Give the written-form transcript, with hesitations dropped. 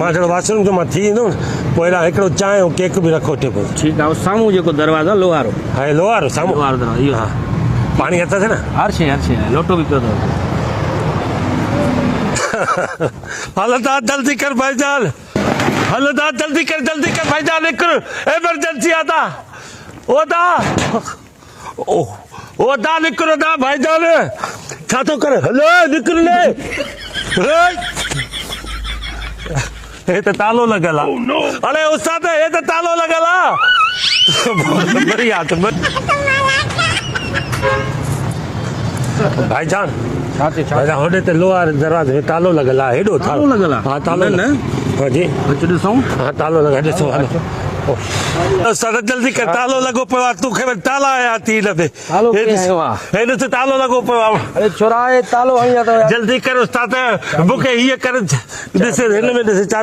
मां थोरो वाशरूम जो मां थी ईंदो न पोइ हेॾा हिकिड़ो चांहि ऐं केक बि रखो टेबल। ठीकु आहे, साम्हूं जेको दरवाज़ो लोहारो, हा लोहारो साम्हूं। लोहारो दरवाज़ो इहो। हा पाणी हथ थिए न। हर शइ आहे, लोटो बि पियो अथव। हल ता जल्दी कर भाईजान, हल ता जल्दी कर भाईजान, निकर इमरजेंसी आता ओदा ओदा निकरो दा भाईजान, छा तो करे हलो निकर ले। हे त तालो लॻल आहे। अरे उस्ताद हे त तालो लॻल आहे। बढ़िया त भाईजान भाईजान होॾे त लोहार दरवाज़े में तालो लॻल आहे, हेॾो तालो लॻल आहे? हा तालो न हा जी अचो ॾिसूं। हा तालो लॻा ॾिसो उस्ताद जल्दी कर, तालो लॻो पियो आहे, तोखे ताला आया थी हिन ते। तालो कीअं आयो आहे? हिन ते तालो लॻो पियो आहे। अरे छोरा तालो हणी अथव। जल्दी कर उस्ताद, मूंखे हीअ कर ॾिस हिन में ॾिस चाबी।